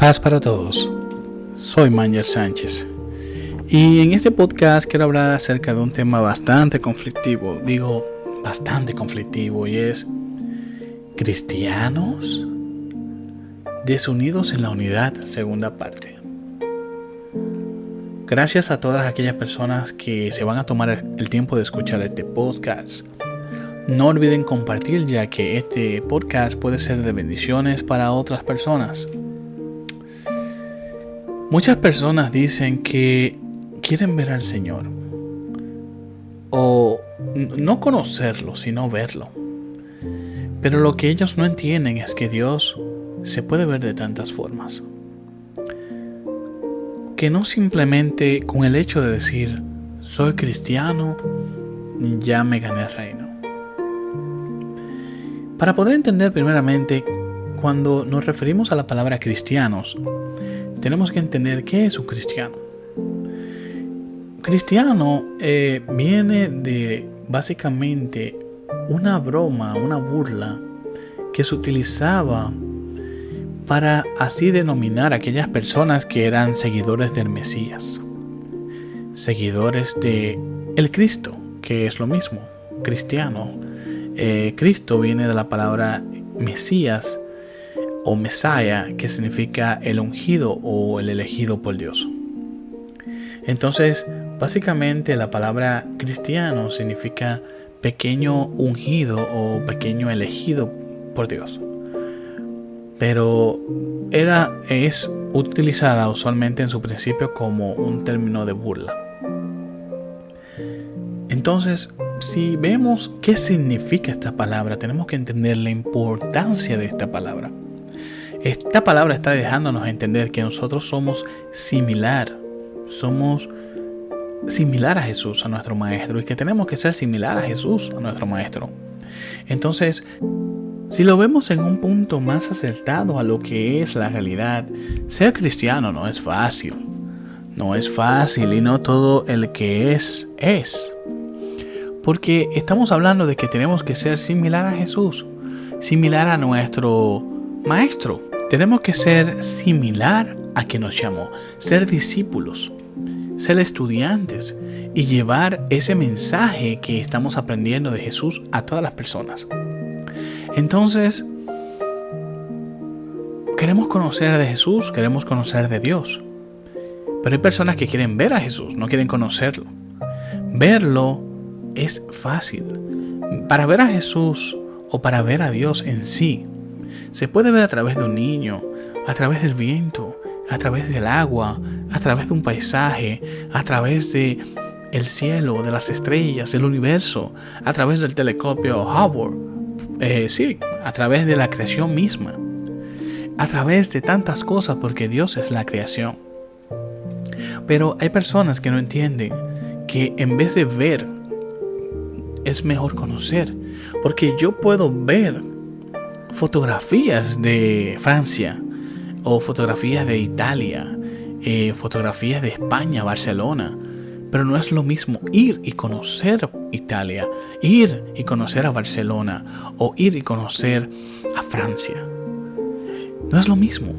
Paz para todos. Soy Manger Sánchez y en este podcast quiero hablar acerca de un tema bastante conflictivo. Y es cristianos desunidos en la unidad, segunda parte. Gracias a todas aquellas personas que se van a tomar el tiempo de escuchar este podcast. No olviden compartir, ya que este podcast puede ser de bendiciones para otras personas. Muchas personas dicen que quieren ver al Señor, o no conocerlo, sino verlo. Pero lo que ellos no entienden es que Dios se puede ver de tantas formas. Que no simplemente con el hecho de decir, soy cristiano, ya me gané el reino. Para poder entender primeramente, cuando nos referimos a la palabra cristianos, tenemos que entender qué es un cristiano. Cristiano viene de básicamente una broma, una burla que se utilizaba para así denominar a aquellas personas que eran seguidores del Mesías, seguidores de el Cristo, que es lo mismo, cristiano. Cristo viene de la palabra Mesías o Messiah, que significa el ungido o el elegido por Dios. Entonces, básicamente la palabra cristiano significa pequeño ungido o pequeño elegido por Dios. Pero es utilizada usualmente en su principio como un término de burla. Entonces, si vemos qué significa esta palabra, tenemos que entender la importancia de esta palabra. Esta palabra está dejándonos entender que nosotros somos similar a Jesús, a nuestro Maestro, y que tenemos que ser similar a Jesús, a nuestro Maestro. Entonces, si lo vemos en un punto más acertado a lo que es la realidad, ser cristiano no es fácil. No es fácil y no todo el que es. Porque estamos hablando de que tenemos que ser similar a Jesús, similar a nuestro Maestro. Tenemos que ser similar a quien nos llamó, ser discípulos, ser estudiantes y llevar ese mensaje que estamos aprendiendo de Jesús a todas las personas. Entonces, queremos conocer de Jesús, queremos conocer de Dios. Pero hay personas que quieren ver a Jesús, no quieren conocerlo. Verlo es fácil. Para ver a Jesús o para ver a Dios en sí, se puede ver a través de un niño, a través del viento, a través del agua, a través de un paisaje, a través de el cielo, de las estrellas, del universo, a través del telescopio Hubble, a través de la creación misma, a través de tantas cosas, porque Dios es la creación. Pero hay personas que no entienden que en vez de ver, es mejor conocer, porque yo puedo ver fotografías de Francia o fotografías de Italia, fotografías de España, Barcelona, pero no es lo mismo ir y conocer Italia, ir y conocer a Barcelona o ir y conocer a Francia. No es lo mismo.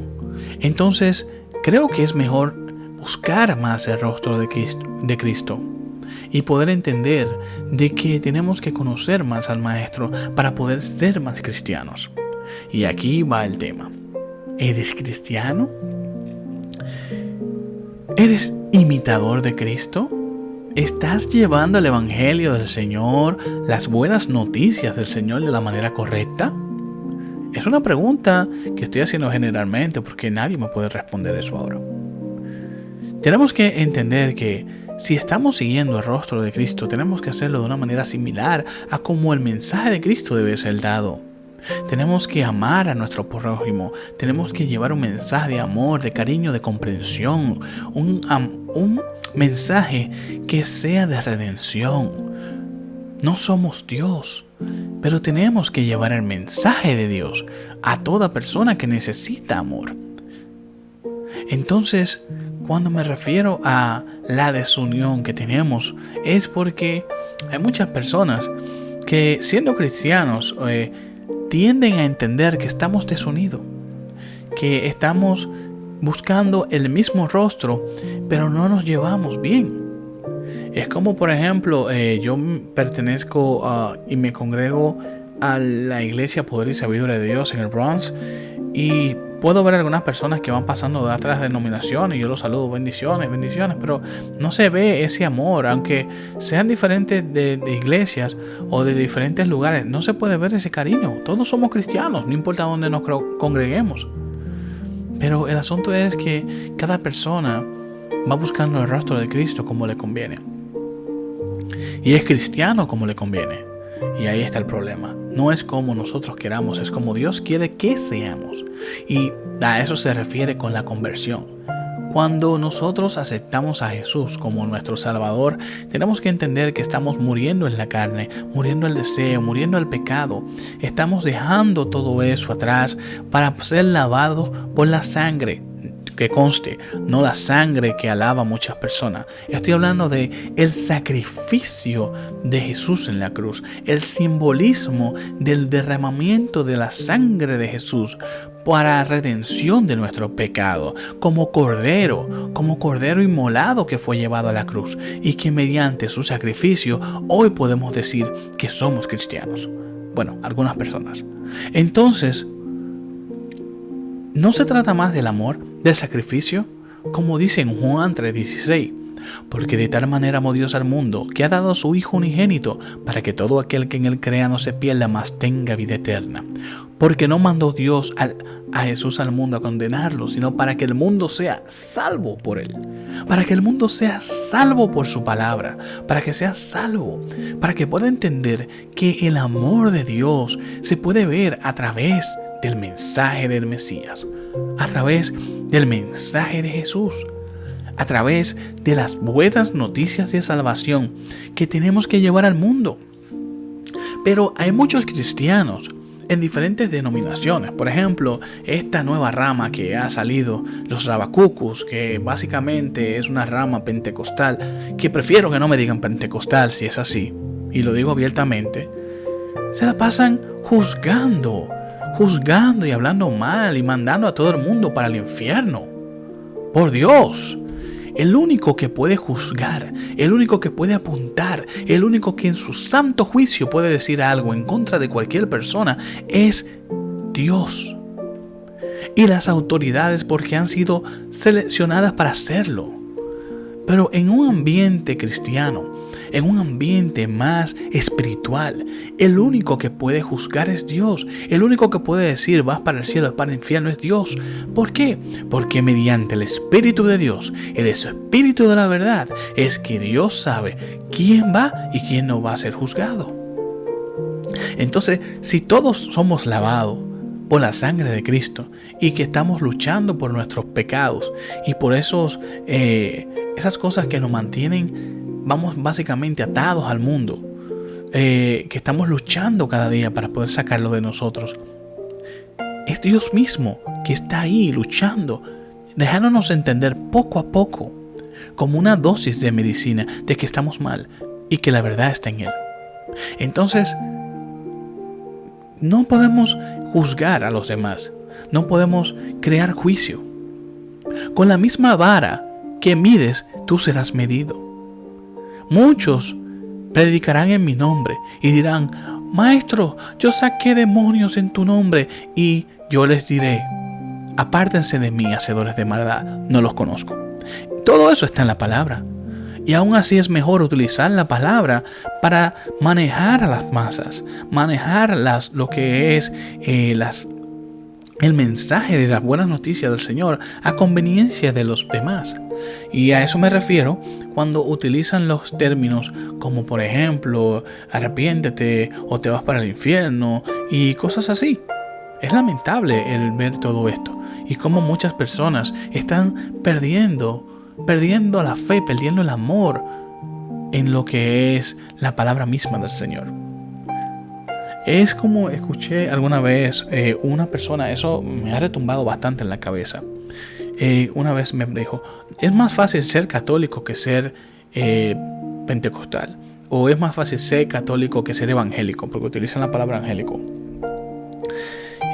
Entonces, creo que es mejor buscar más el rostro de Cristo y poder entender de que tenemos que conocer más al Maestro para poder ser más cristianos. Y aquí va el tema. ¿Eres cristiano? ¿Eres imitador de Cristo? ¿Estás llevando el Evangelio del Señor, las buenas noticias del Señor de la manera correcta? Es una pregunta que estoy haciendo generalmente porque nadie me puede responder eso ahora. Tenemos que entender que si estamos siguiendo el rostro de Cristo, tenemos que hacerlo de una manera similar a como el mensaje de Cristo debe ser dado. Tenemos que amar a nuestro prójimo, tenemos que llevar un mensaje de amor, de cariño, de comprensión, un mensaje que sea de redención. No somos Dios, pero tenemos que llevar el mensaje de Dios a toda persona que necesita amor. Entonces, cuando me refiero a la desunión que tenemos, es porque hay muchas personas que, siendo cristianos, tienden a entender que estamos desunidos, que estamos buscando el mismo rostro, pero no nos llevamos bien. Es como, por ejemplo, yo pertenezco y me congrego a la iglesia Poder y Sabiduría de Dios en el Bronx, y puedo ver algunas personas que van pasando de otras denominaciones y yo los saludo, bendiciones, pero no se ve ese amor, aunque sean diferentes de iglesias o de diferentes lugares, no se puede ver ese cariño. Todos somos cristianos, no importa dónde nos congreguemos. Pero el asunto es que cada persona va buscando el rostro de Cristo como le conviene. Y es cristiano como le conviene. Y ahí está el problema. No es como nosotros queramos, es como Dios quiere que seamos. Y a eso se refiere con la conversión. Cuando nosotros aceptamos a Jesús como nuestro Salvador, tenemos que entender que estamos muriendo en la carne, muriendo el deseo, muriendo el pecado. Estamos dejando todo eso atrás para ser lavados por la sangre. Que conste, no la sangre que alaba a muchas personas. Estoy hablando de el sacrificio de Jesús en la cruz, el simbolismo del derramamiento de la sangre de Jesús para redención de nuestro pecado, como cordero inmolado que fue llevado a la cruz, y que mediante su sacrificio hoy podemos decir que somos cristianos. Bueno, algunas personas. Entonces, no se trata más del amor, del sacrificio, como dice en Juan 3:16, porque de tal manera amó Dios al mundo, que ha dado a su Hijo unigénito, para que todo aquel que en él crea no se pierda, mas tenga vida eterna. Porque no mandó Dios a Jesús al mundo a condenarlo, sino para que el mundo sea salvo por él, para que el mundo sea salvo por su palabra, para que sea salvo, para que pueda entender que el amor de Dios se puede ver a través del mensaje del Mesías, a través del mensaje de Jesús, a través de las buenas noticias de salvación que tenemos que llevar al mundo. Pero hay muchos cristianos en diferentes denominaciones. Por ejemplo, esta nueva rama que ha salido, los rabacucus, que básicamente es una rama pentecostal, que prefiero que no me digan pentecostal si es así, y lo digo abiertamente. Se la pasan juzgando y hablando mal y mandando a todo el mundo para el infierno. Por Dios, el único que puede juzgar, el único que puede apuntar, el único que en su santo juicio puede decir algo en contra de cualquier persona es Dios. Y las autoridades, porque han sido seleccionadas para hacerlo. Pero en un ambiente cristiano, en un ambiente más espiritual, el único que puede juzgar es Dios. El único que puede decir vas para el cielo, vas para el infierno es Dios. ¿Por qué? Porque mediante el Espíritu de Dios, el Espíritu de la verdad, es que Dios sabe quién va y quién no va a ser juzgado. Entonces, si todos somos lavados por la sangre de Cristo y que estamos luchando por nuestros pecados y por esas cosas que nos mantienen, vamos básicamente atados al mundo, que estamos luchando cada día para poder sacarlo de nosotros, es Dios mismo que está ahí luchando, dejándonos entender poco a poco, como una dosis de medicina, de que estamos mal y que la verdad está en Él. Entonces, no podemos juzgar a los demás, no podemos crear juicio. Con la misma vara que mides, tú serás medido. Muchos predicarán en mi nombre y dirán: Maestro, yo saqué demonios en tu nombre. Y yo les diré: apártense de mí, hacedores de maldad, no los conozco. Todo eso está en la palabra. Y aún así es mejor utilizar la palabra para manejar a las masas, manejar lo que es el mensaje de las buenas noticias del Señor a conveniencia de los demás. Y a eso me refiero cuando utilizan los términos como, por ejemplo, arrepiéntete o te vas para el infierno y cosas así. Es lamentable el ver todo esto y cómo muchas personas están perdiendo la fe, perdiendo el amor en lo que es la palabra misma del Señor. Es como escuché alguna vez una persona, eso me ha retumbado bastante en la cabeza. Una vez me dijo: es más fácil ser católico que ser pentecostal, o es más fácil ser católico que ser evangélico, porque utilizan la palabra evangélico.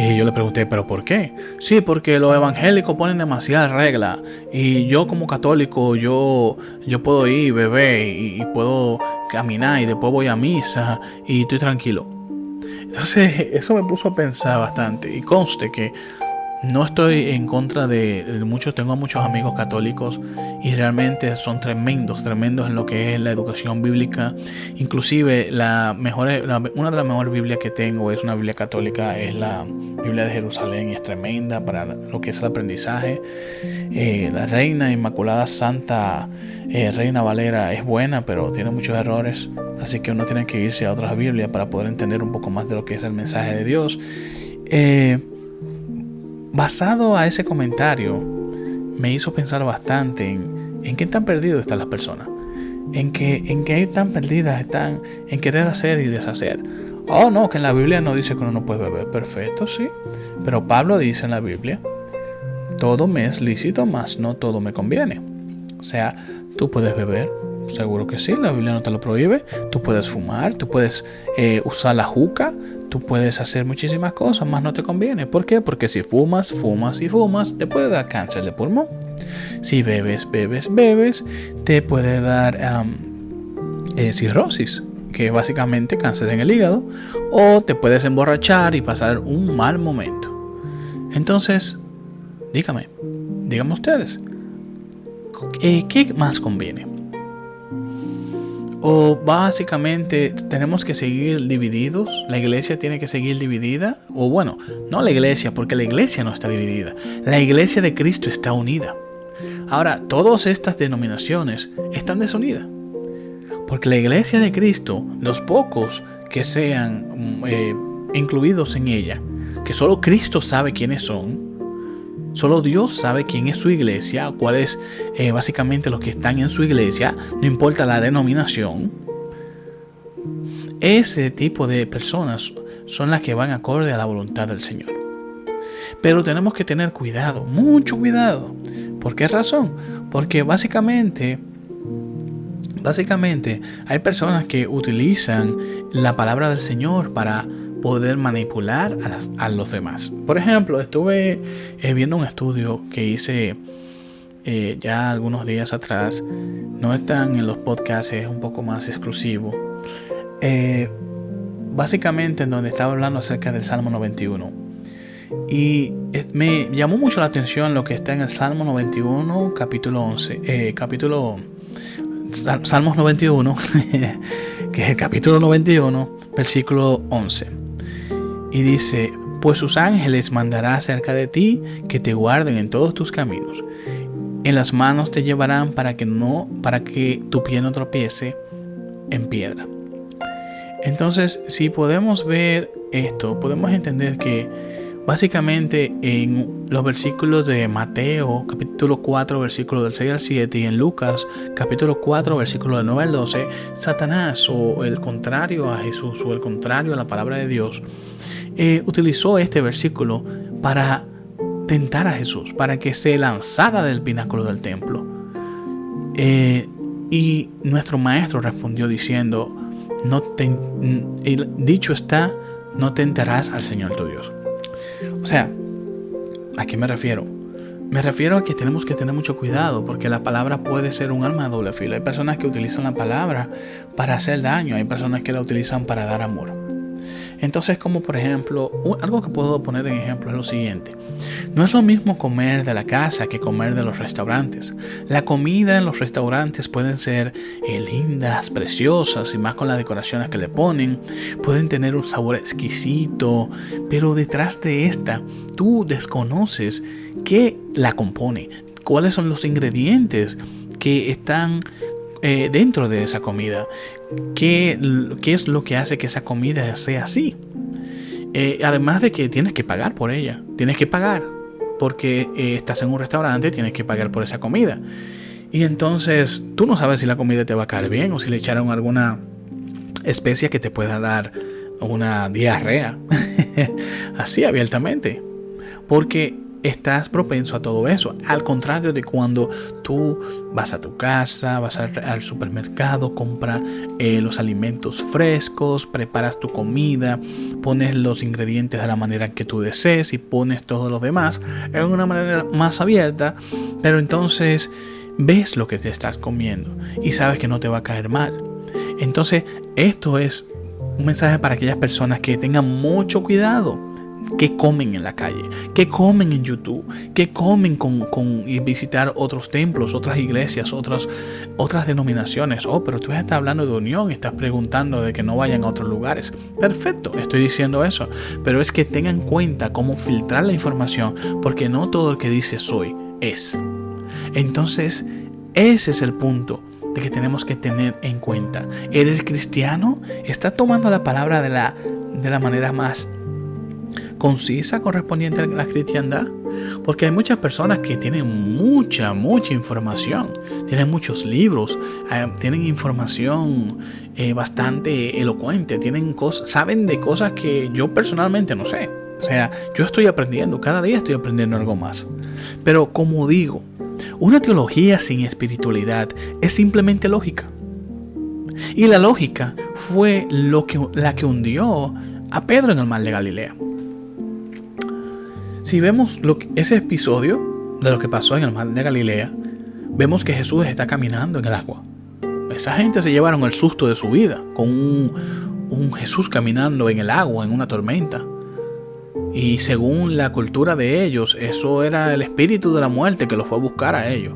Y yo le pregunté, ¿pero por qué? Sí, porque los evangélicos ponen demasiadas reglas. Y yo como católico, yo puedo ir, beber y puedo caminar y después voy a misa y estoy tranquilo. Entonces eso me puso a pensar bastante. Y conste que no estoy en contra de muchos, tengo muchos amigos católicos y realmente son tremendos en lo que es la educación bíblica. Inclusive una de las mejores Biblias que tengo es una Biblia católica, es la Biblia de Jerusalén, y es tremenda para lo que es el aprendizaje. La Reina Inmaculada Santa Reina Valera es buena, pero tiene muchos errores, así que uno tiene que irse a otras Biblias para poder entender un poco más de lo que es el mensaje de Dios. Basado a ese comentario, me hizo pensar bastante en qué tan perdidos están las personas, en qué tan perdidas están en querer hacer y deshacer. Oh, no, que en la Biblia no dice que uno no puede beber. Perfecto, sí. Pero Pablo dice en la Biblia, todo me es lícito, mas no todo me conviene. O sea, tú puedes beber, seguro que sí, la Biblia no te lo prohíbe. Tú puedes fumar, tú puedes usar la juca, tú puedes hacer muchísimas cosas, más no te conviene. ¿Por qué? Porque si fumas, te puede dar cáncer de pulmón. Si bebes, te puede dar cirrosis, que es básicamente cáncer en el hígado, o te puedes emborrachar y pasar un mal momento. Entonces, díganme ustedes, ¿qué más conviene? O básicamente tenemos que seguir divididos, la iglesia tiene que seguir dividida, o bueno, no la iglesia, porque la iglesia no está dividida, la iglesia de Cristo está unida. Ahora, todas estas denominaciones están desunidas, porque la iglesia de Cristo, los pocos que sean incluidos en ella, que solo Cristo sabe quiénes son, solo Dios sabe quién es su iglesia, cuál es básicamente los que están en su iglesia, no importa la denominación. Ese tipo de personas son las que van acorde a la voluntad del Señor. Pero tenemos que tener cuidado, mucho cuidado. ¿Por qué razón? Porque básicamente hay personas que utilizan la palabra del Señor para poder manipular a los demás. Por ejemplo, estuve viendo un estudio que hice ya algunos días atrás. No están en los podcasts, es un poco más exclusivo. Básicamente en donde estaba hablando acerca del Salmo 91. Y me llamó mucho la atención lo que está en el Salmo 91, capítulo 11. Salmos 91, que es el capítulo 91, versículo 11. Y dice, pues sus ángeles mandará cerca de ti, que te guarden en todos tus caminos. En las manos te llevarán para que tu pie no tropiece en piedra. Entonces, si podemos ver esto, podemos entender que básicamente en los versículos de Mateo, capítulo 4, versículo del 6 al 7, y en Lucas, capítulo 4, versículo del 9 al 12, Satanás, o el contrario a Jesús, o el contrario a la palabra de Dios, utilizó este versículo para tentar a Jesús, para que se lanzara del pináculo del templo. Y nuestro maestro respondió diciendo, dicho está, no tentarás al Señor tu Dios. O sea, ¿a qué me refiero? Me refiero a que tenemos que tener mucho cuidado, porque la palabra puede ser un arma de doble filo. Hay personas que utilizan la palabra para hacer daño, hay personas que la utilizan para dar amor. Entonces, como por ejemplo, algo que puedo poner en ejemplo es lo siguiente. No es lo mismo comer de la casa que comer de los restaurantes. La comida en los restaurantes pueden ser lindas, preciosas, y más con las decoraciones que le ponen. Pueden tener un sabor exquisito, pero detrás de esta, tú desconoces qué la compone, cuáles son los ingredientes que están dentro de esa comida. ¿Qué es lo que hace que esa comida sea así? Además de que tienes que pagar por ella. Tienes que pagar porque estás en un restaurante, tienes que pagar por esa comida. Y entonces tú no sabes si la comida te va a caer bien o si le echaron alguna especia que te pueda dar una diarrea. Así abiertamente. Porque estás propenso a todo eso. Al contrario de cuando tú vas a tu casa, vas al supermercado, compras los alimentos frescos, preparas tu comida, pones los ingredientes de la manera que tú desees y pones todo lo demás en una manera más abierta, pero entonces ves lo que te estás comiendo y sabes que no te va a caer mal. Entonces esto es un mensaje para aquellas personas que tengan mucho cuidado. ¿Qué comen en la calle? ¿Qué comen en YouTube? ¿Qué comen con visitar otros templos, otras iglesias, otras denominaciones? Oh, pero tú estás hablando de unión, estás preguntando de que no vayan a otros lugares. Perfecto, estoy diciendo eso. Pero es que tengan en cuenta cómo filtrar la información, porque no todo el que dice soy es. Entonces, ese es el punto de que tenemos que tener en cuenta. ¿Eres cristiano? ¿Estás tomando la palabra de la manera más concisa correspondiente a la cristiandad? Porque hay muchas personas que tienen mucha información, tienen muchos libros, tienen información bastante elocuente, saben de cosas que yo personalmente no sé. O sea, yo estoy aprendiendo, cada día estoy aprendiendo algo más. Pero como digo, una teología sin espiritualidad es simplemente lógica. Y la lógica fue la que hundió a Pedro en el mar de Galilea. Si vemos ese episodio de lo que pasó en el mar de Galilea, vemos que Jesús está caminando en el agua. Esa gente se llevaron el susto de su vida con un Jesús caminando en el agua, en una tormenta. Y según la cultura de ellos, eso era el espíritu de la muerte que los fue a buscar a ellos.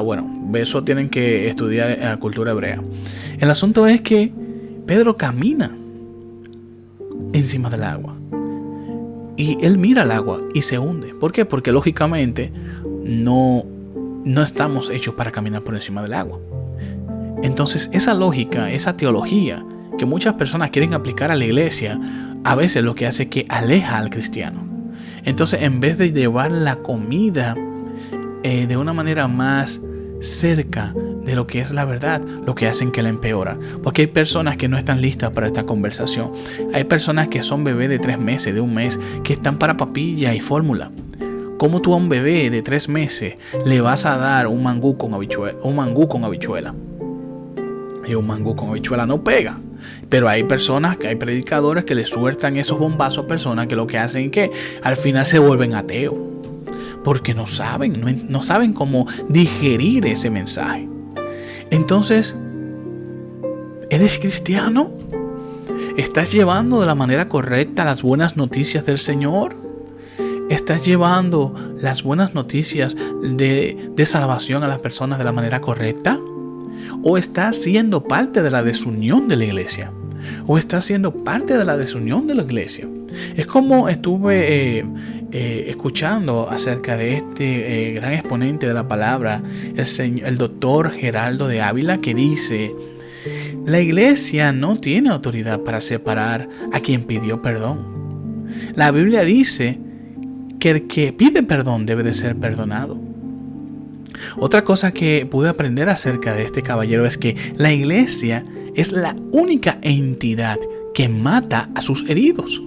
Bueno, eso tienen que estudiar en la cultura hebrea. El asunto es que Pedro camina encima del agua. Y él mira el agua y se hunde. ¿Por qué? Porque lógicamente no estamos hechos para caminar por encima del agua. Entonces esa lógica, esa teología que muchas personas quieren aplicar a la iglesia, a veces lo que hace es que aleja al cristiano. Entonces en vez de llevar la comida de una manera más cerca de lo que es la verdad, lo que hacen que la empeora. Porque hay personas que no están listas para esta conversación. Hay personas que son bebés de 3 meses, de 1 mes, que están para papilla y fórmula. ¿Cómo tú a un bebé de 3 meses le vas a dar un mangú con habichuela? Y un mangú con habichuela no pega. Pero hay predicadores que le sueltan esos bombazos a personas que lo que hacen es que al final se vuelven ateos. Porque no saben cómo digerir ese mensaje. Entonces, ¿eres cristiano? ¿Estás llevando de la manera correcta las buenas noticias del Señor? ¿Estás llevando las buenas noticias de salvación a las personas de la manera correcta? ¿O estás siendo parte de la desunión de la iglesia? ¿O estás siendo parte de la desunión de la iglesia? Es como estuve escuchando acerca de este gran exponente de la palabra, el doctor Geraldo de Ávila, que dice: la iglesia no tiene autoridad para separar a quien pidió perdón. La Biblia dice que el que pide perdón debe de ser perdonado. Otra cosa que pude aprender acerca de este caballero es que la iglesia es la única entidad que mata a sus heridos.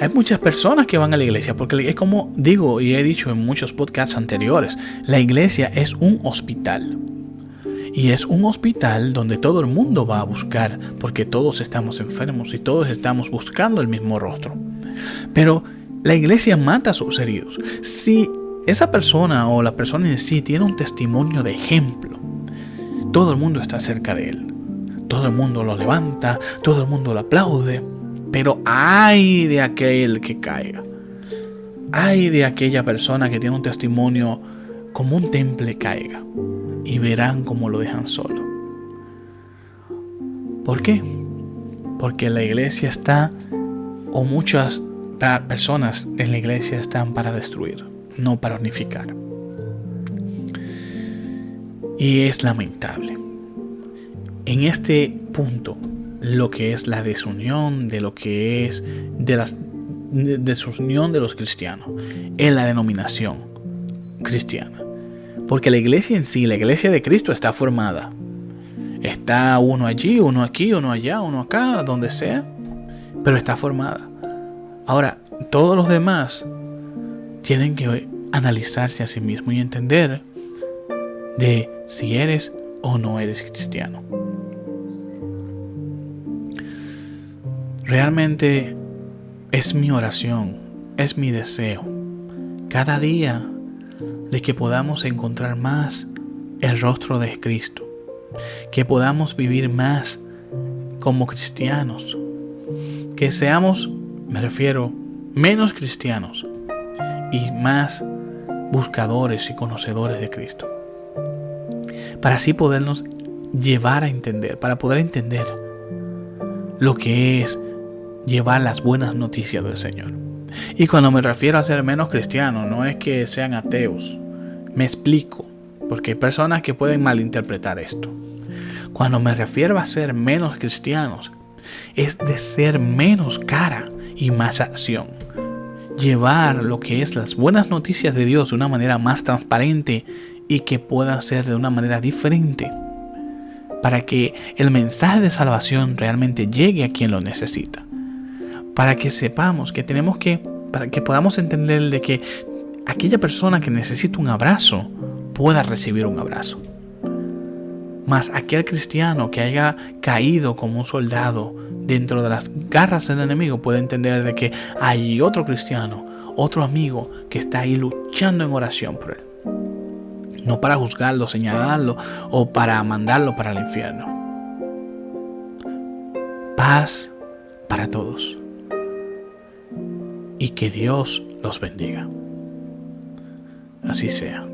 Hay muchas personas que van a la iglesia porque es como digo y he dicho en muchos podcasts anteriores, la iglesia es un hospital. Y es un hospital donde todo el mundo va a buscar porque todos estamos enfermos y todos estamos buscando el mismo rostro. Pero la iglesia mata a sus heridos. Si esa persona o la persona en sí tiene un testimonio de ejemplo, todo el mundo está cerca de él. Todo el mundo lo levanta, todo el mundo lo aplaude. Pero ay de aquel que caiga. Ay de aquella persona que tiene un testimonio como un temple caiga. Y verán cómo lo dejan solo. ¿Por qué? Porque la iglesia está, o muchas personas en la iglesia están para destruir, no para unificar. Y es lamentable. En este punto, lo que es la desunión de lo que es de la desunión de los cristianos en la denominación cristiana. Porque la iglesia en sí, la iglesia de Cristo está formada. Está uno allí, uno aquí, uno allá, uno acá, donde sea. Pero está formada. Ahora, todos los demás tienen que analizarse a sí mismos y entender de si eres o no eres cristiano. Realmente es mi oración, es mi deseo, cada día, de que podamos encontrar más el rostro de Cristo, que podamos vivir más como cristianos, que seamos, me refiero, menos cristianos y más buscadores y conocedores de Cristo, para así podernos llevar a entender, para poder entender lo que es llevar las buenas noticias del Señor. Y cuando me refiero a ser menos cristianos, no es que sean ateos. Me explico, porque hay personas que pueden malinterpretar esto. Cuando me refiero a ser menos cristianos, es de ser menos cara y más acción. Llevar lo que es las buenas noticias de Dios de una manera más transparente y que pueda ser de una manera diferente, para que el mensaje de salvación realmente llegue a quien lo necesita. Para que sepamos que para que podamos entender de que aquella persona que necesita un abrazo pueda recibir un abrazo. Mas aquel cristiano que haya caído como un soldado dentro de las garras del enemigo puede entender de que hay otro cristiano, otro amigo que está ahí luchando en oración por él. No para juzgarlo, señalarlo o para mandarlo para el infierno. Paz para todos. Y que Dios los bendiga. Así sea.